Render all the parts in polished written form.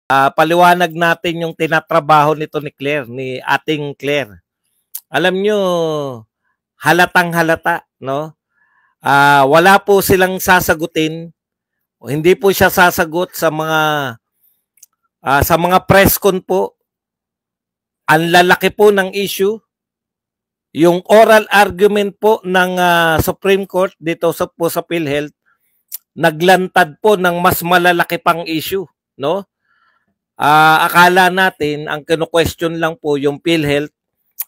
Paliwanag natin yung tinatrabaho nito ni Claire, ni ating Claire. Alam nyo, halatang halata, no? Wala po silang sasagutin. Hindi po siya sasagot sa mga press con po. Ang lalaki po ng issue. Yung oral argument po ng Supreme Court dito sa PhilHealth, naglantad po ng mas malalaki pang issue, no? Akala natin ang kino-question lang po yung PhilHealth.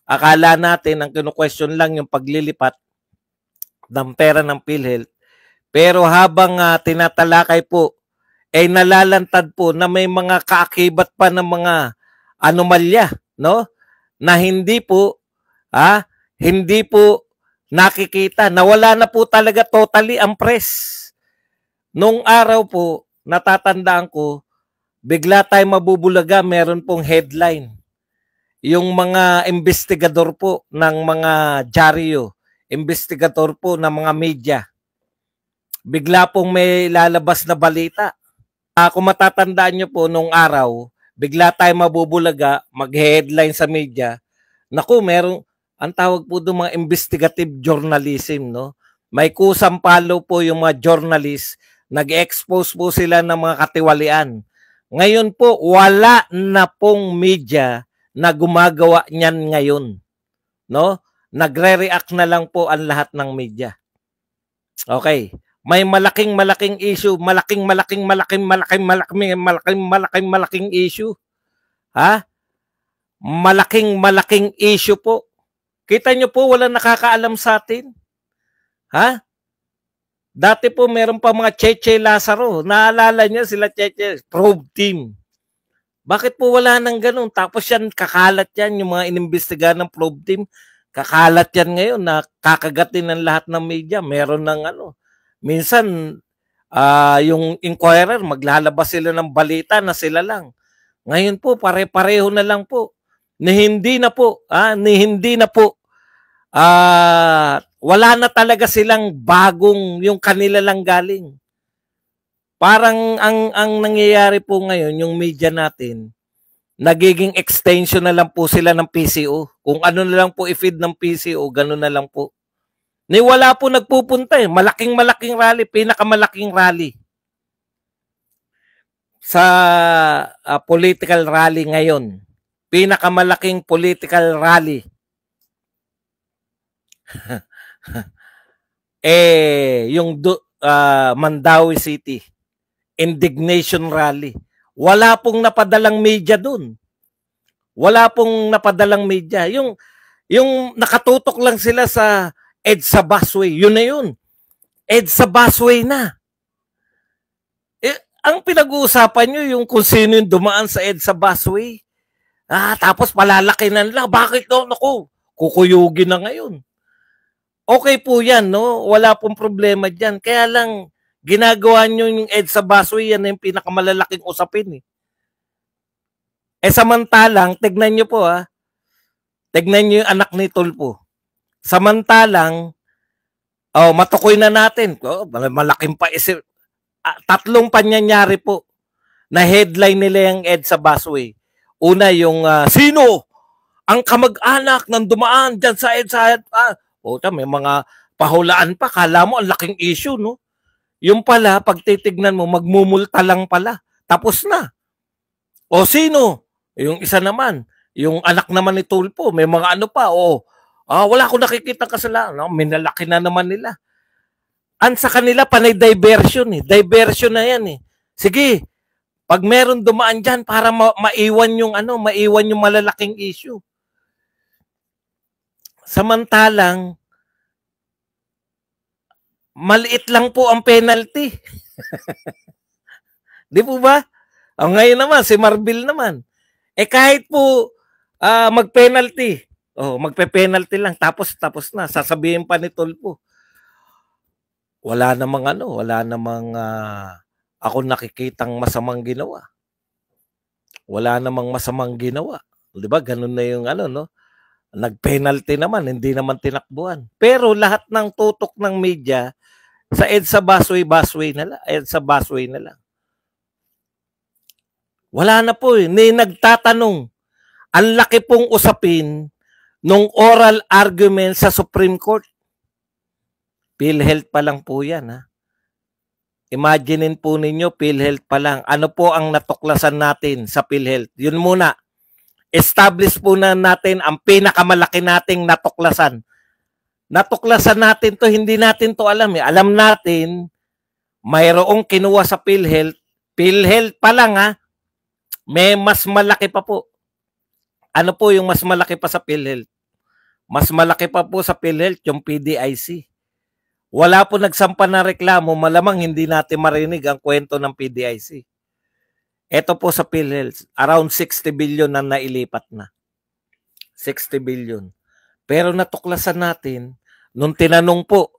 Akala natin ang kino-question lang yung paglilipat ng pera ng PhilHealth. Pero habang tinatalakay po, ay nalalantad po na may mga kaakibat pa ng mga anomalya, no? Na hindi po nakikita. Nawala na po talaga totally ang press. Nung araw po, natatandaan ko, bigla tayo mabubulaga, meron pong headline. Yung mga investigador po ng mga dyaryo, investigador po ng mga media, bigla pong may lalabas na balita. Kung matatandaan nyo po nung araw, bigla tayo mabubulaga, mag-headline sa media. Naku, ang tawag po doon mga investigative journalism, no? May kusang palo po yung mga journalist, nag-expose po sila ng mga katiwalian. Ngayon po, wala na pong media na gumagawa niyan ngayon, no? Nagre-react na lang po ang lahat ng media. Okay. May malaking issue, malaking issue. Malaking issue po. Kita nyo po, wala nakakaalam sa atin. Dati po meron pa mga Cheche Lazaro. Naalala nyo sila Cheche, probe team. Bakit po wala nang ganun? Tapos yan, kakalat yan, yung mga inimbestigahan ng probe team. Kakalat yan ngayon na kakagatin ng lahat ng media. Meron ng minsan, yung inquirer, maglalabas sila ng balita na sila lang. Ngayon po, pare-pareho na lang po. Hindi na po, wala na talaga silang bagong, yung kanila lang galing. Parang ang nangyayari po ngayon, yung media natin, nagiging extension na lang po sila ng PCO. Kung ano na lang po i-feed ng PCO, gano'n na lang po. Wala po nagpupunta eh. Malaking rally, pinakamalaking rally sa political rally ngayon. Pinakamalaking political rally. Yung Mandawi City. Indignation rally. Wala pong napadalang media dun. Wala pong napadalang media. Yung nakatutok lang sila sa EDSA busway. Yun na yun. EDSA busway na. Ang pinag-uusapan nyo yung kung sino yung dumaan sa EDSA busway. Tapos palalaki na nila. Bakit no? Naku, kukuyugin na ngayon. Okay po yan, no? Wala pong problema dyan. Kaya lang, ginagawa nyo yung EDSA busway, yan yung pinakamalalaking usapin. Samantalang, tignan nyo po tignan nyo yung anak ni Tulfo. Samantalang, matukoy na natin. Malaking pa isip. 3 panyanyari po na headline nila yung EDSA busway. Una yung sino ang kamag-anak ng dumaan dyan sa EDSA. May mga pahulaan pa. Kala mo ang laking issue, no? Yung pala, pag titignan mo, magmumulta lang pala. Tapos na. O sino? Yung isa naman, yung anak naman ni Tulfo, may mga ano pa. Wala akong nakikita kasalanan. Minalaki na naman nila. Sa kanila, panay diversion eh. Diversion na yan eh. Sige, pag meron dumaan dyan para maiwan yung malalaking issue. Samantalang, maliit lang po ang penalty. Di po ba? Ngayon naman, si Marbil naman. Kahit po mag-penalty, magpe-penalty lang, tapos na. Sasabihin pa ni Tulfo. Wala namang ako nakikitang masamang ginawa. Wala namang masamang ginawa. Di ba? Ganun na yung no? Nag-penalty naman, hindi naman tinakbuhan. Pero lahat ng tutok ng media sa EDSA busway na lang. EDSA busway na lang. Wala na po eh. May nagtatanong. Ang laki pong usapin nung oral argument sa Supreme Court. PhilHealth pa lang po yan, ha? Imaginein po ninyo, PhilHealth pa lang. Ano po ang natuklasan natin sa PhilHealth? Yun muna. Establish po na natin ang pinakamalaki nating natuklasan. Natuklasan natin to, hindi natin to alam eh. Alam natin, mayroong kinuha sa PhilHealth. PhilHealth pa lang, ha? May mas malaki pa po. Ano po yung mas malaki pa sa PhilHealth? Mas malaki pa po sa PhilHealth yung PDIC. Wala po nagsampa na reklamo, malamang hindi natin marinig ang kwento ng PDIC. Ito po sa PhilHealth, around 60 billion na nailipat na. 60 billion. Pero natuklasan natin, nung tinanong po,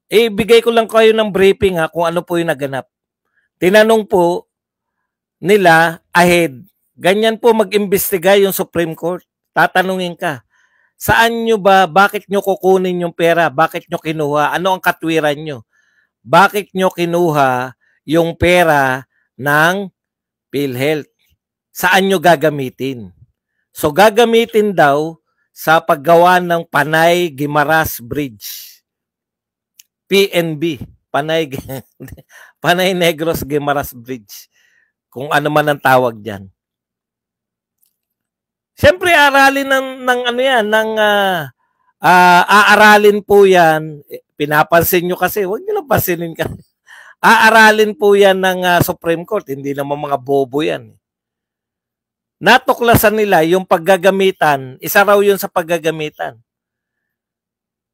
bigay ko lang kayo ng briefing ha, kung ano po yung naganap. Tinanong po nila ahead, ganyan po mag-imbestiga yung Supreme Court. Tatanungin ka, saan nyo ba, bakit nyo kukunin yung pera? Bakit nyo kinuha? Ano ang katwiran nyo? Bakit nyo kinuha yung pera ng PhilHealth? Saan nyo gagamitin? So gagamitin daw sa paggawa ng Panay-Guimaras Bridge. PNB. Panay Negros Guimaras Bridge. Kung ano man ang tawag dyan. Siyempre, aralin ng ano yan, aaralin po yan, pinapansin nyo kasi, huwag nyo lang pansinin ka. Aaralin po yan ng Supreme Court, hindi naman mga bobo yan. Natuklasan nila yung paggagamitan, isa raw yun sa paggagamitan.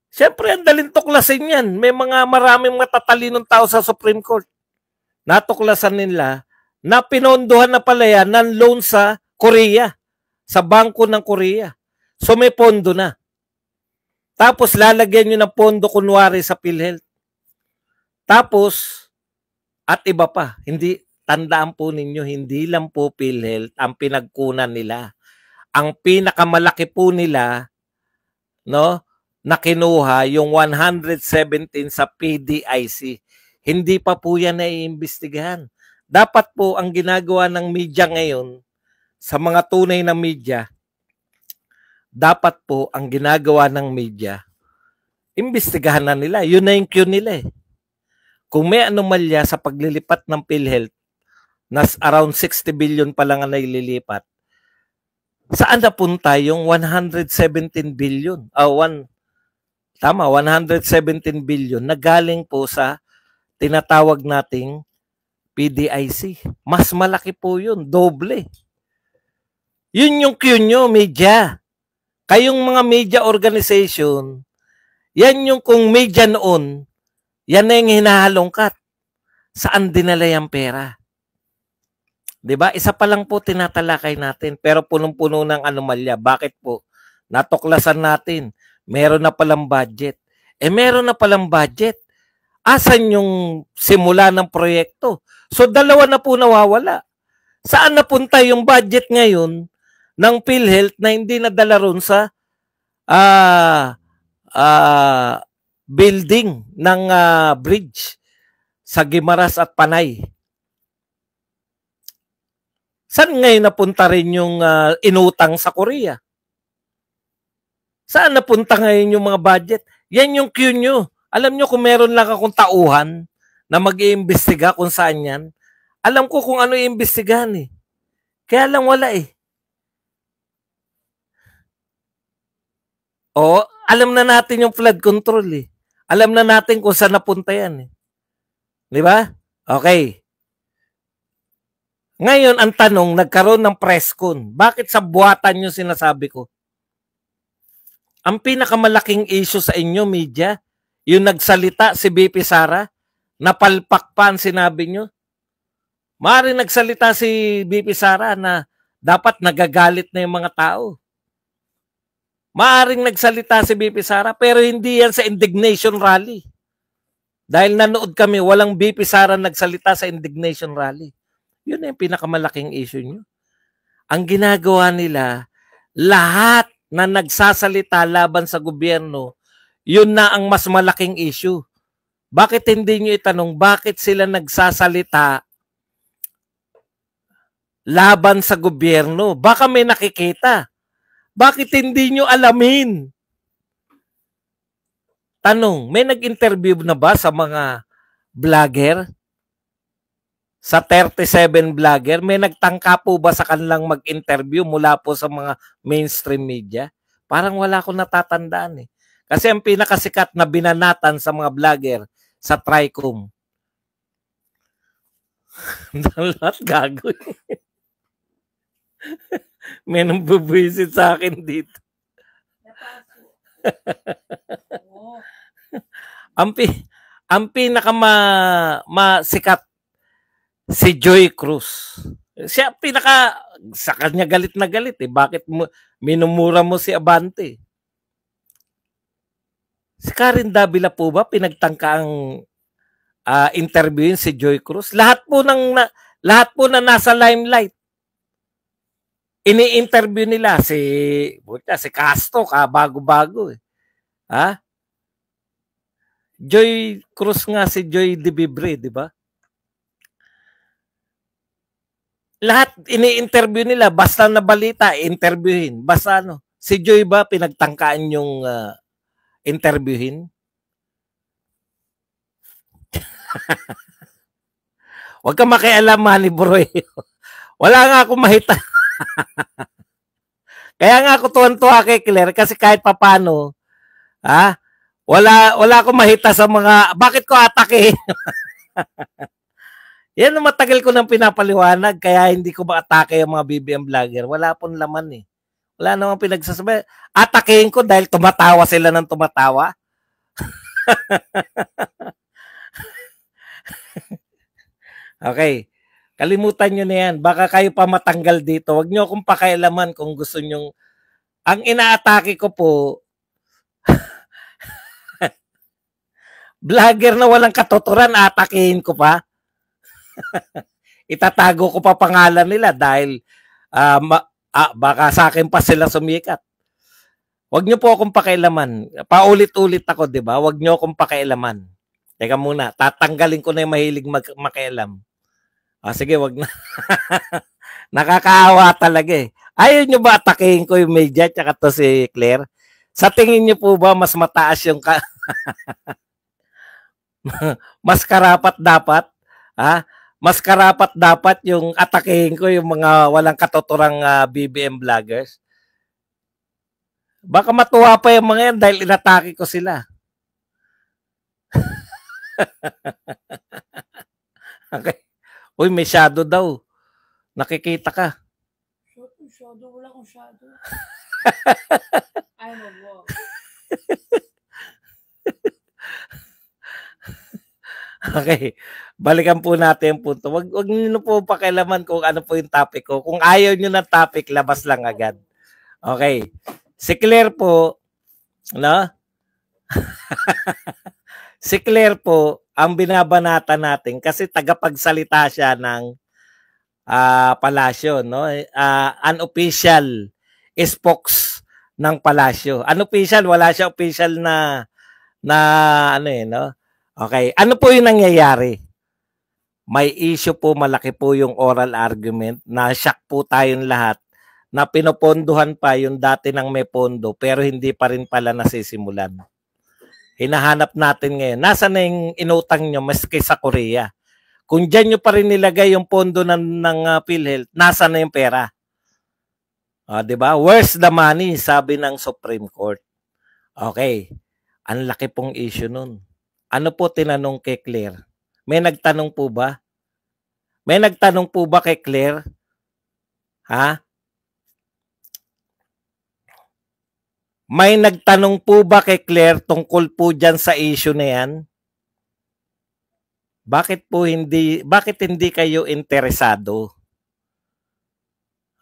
Siyempre, ang daling tuklasin yan. May maraming matatalinong tao sa Supreme Court. Natuklasan nila na pinondohan na pala yan ng loan sa Korea. Sa bangko ng Korea. So may pondo na. Tapos lalagyan nyo ng pondo kunwari sa PhilHealth. Tapos, at iba pa, tandaan po ninyo, hindi lang po PhilHealth ang pinagkunan nila. Ang pinakamalaki po nila, no, na kinuha yung 117 sa PDIC. Hindi pa po yan naiimbestigahan. Dapat po ang ginagawa ng media ngayon, sa mga tunay na media, dapat po ang ginagawa ng media, imbestigahan na nila. Yun na yung cue nila eh. Kung may anomalya sa paglilipat ng PhilHealth, na around 60 billion pa lang ang naililipat, saan napunta yung 117 billion? 117 billion na galing po sa tinatawag nating PDIC. Mas malaki po yun, doble. Yun yung cue nyo, media. Kayong mga media organization, yan yung kung media noon, yan na yung hinahalongkat. Saan dinala yung pera? Diba? Isa pa lang po tinatalakay natin, pero punong-puno ng anomalya. Bakit po? Natuklasan natin, meron na palang budget. Meron na palang budget. Asan yung simula ng proyekto? So, dalawa na po nawawala. Saan napunta yung budget ngayon ng PhilHealth na hindi nadala ron sa building ng bridge sa Guimaras at Panay? Saan ngayon napunta rin yung inutang sa Korea? Saan napunta ngayon yung mga budget? Yan yung cue nyo. Alam nyo kung meron lang akong tauhan na mag-iimbestiga kung saan yan, alam ko kung ano iimbestigahan eh. Kaya lang wala eh. O, alam na natin yung flood control eh. Alam na natin kung saan napunta yan eh. Di ba? Okay. Ngayon, ang tanong, nagkaroon ng press con. Bakit sa buhatan nyo sinasabi ko? Ang pinakamalaking issue sa inyo, media, yung nagsalita si BP Sara, napalpak pa ang sinabi nyo. Maaaring nagsalita si BP Sara na dapat nagagalit na yung mga tao. Maaaring nagsalita si BP Sara pero hindi yan sa indignation rally. Dahil nanood kami, walang BP Sara nagsalita sa indignation rally. Yun yung pinakamalaking issue nyo. Ang ginagawa nila, lahat na nagsasalita laban sa gobyerno, yun na ang mas malaking issue. Bakit hindi nyo itanong, bakit sila nagsasalita? laban sa gobyerno. Baka may nakikita. Bakit hindi nyo alamin? Tanong, may nag-interview na ba sa mga vlogger? Sa 37 vlogger, may nagtangka po ba sa kanilang mag-interview mula po sa mga mainstream media? Parang wala akong natatandaan eh. Kasi ang pinakasikat na binanatan sa mga vlogger sa Tricom. Lahat gago eh. May nambubwisit sa akin dito. ang pinaka masikat si Joy Cruz. Siya pinaka sa kanya galit na galit eh. Bakit mo minumura mo si Abante? Si Karen Davila po ba pinagtangka ang interviewin si Joy Cruz? Lahat po na nasa limelight. Ini-interview nila si Castro bago-bago eh. Ha? Joy Cruz nga si Joy de Vibre, di ba? Lahat ini-interview nila, basta na balita, interviewin. Basta ano, si Joy ba pinagtangkaan yung interviewin? Huwag ka makialam, Manny Broy. Wala nga akong mahita. Kaya nga ako tuwan-tuwa kay Claire kasi kahit papano, wala akong mahita sa mga, bakit ko atake? Yan ang matagal ko nang pinapaliwanag, kaya hindi ko ma-atake yung mga BBM vlogger. Wala pong laman eh. Wala namang pinagsasabi. Atakein ko dahil tumatawa sila ng tumatawa. Okay. Kalimutan nyo na yan. Baka kayo pa matanggal dito. Huwag nyo akong pakialaman kung gusto nyong... Ang inaatake ko po, vlogger na walang katuturan, atakein ko pa. Itatago ko pa pangalan nila dahil baka sa akin pa sila sumikat. Huwag nyo po akong pakialaman. Paulit-ulit ako, di ba? Huwag nyo akong pakialaman. Teka muna, tatanggalin ko na yung mahilig makialam. Sige, wag na. Nakakaawa talaga eh. Ayaw nyo ba atakein ko yung media tsaka to si Claire? Sa tingin nyo po ba mas mataas yung mas karapat dapat? Mas karapat dapat yung atakein ko yung mga walang katuturang BBM vloggers? Baka matuwa pa yung mga yan dahil inatake ko sila. Okay. Uy, may shadow daw. Nakikita ka. Shadow, wala akong shadow. Ay, wag. Okay. Balikan po natin yung punto. Wag niyo po pakialaman kung ano po yung topic ko. Kung ayaw niyo ng topic, labas lang agad. Okay. Si Claire po, no? Si Claire po, ang binabanata natin kasi tagapagsalita siya ng palasyo, no? Unofficial spokes ng palasyo. Unofficial, wala siya official na ano eh, no? Okay, ano po yung nangyayari? May issue po, malaki po yung oral argument, na shock po tayong lahat na pinopondohan pa yung dati ng may pondo pero hindi pa rin pala nasisimulan. Hinahanap natin ngayon. Nasaan na yung inutang nyo maski sa Korea? Kung dyan nyo pa rin nilagay yung pondo ng PhilHealth, nasaan na yung pera? Diba? Where's the money? Sabi ng Supreme Court. Okay. Ang laki pong issue nun. Ano po tinanong kay Claire? May nagtanong po ba? May nagtanong po ba kay Claire? May nagtanong po ba kay Claire tungkol po dyan sa issue na yan? Bakit hindi kayo interesado?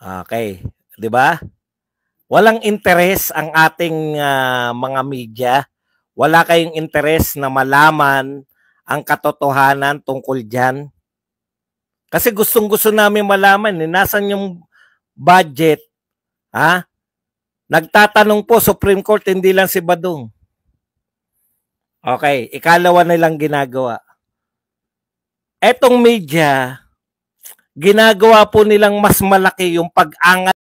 Okay, 'di ba? Walang interes ang ating mga media. Wala kayong interes na malaman ang katotohanan tungkol diyan. Kasi gustong-gusto namin malaman, nasaan yung budget? Nagtatanong po Supreme Court, hindi lang si Badong. Okay, ikalawa nilang ginagawa. Etong media, ginagawa po nilang mas malaki yung pag-angat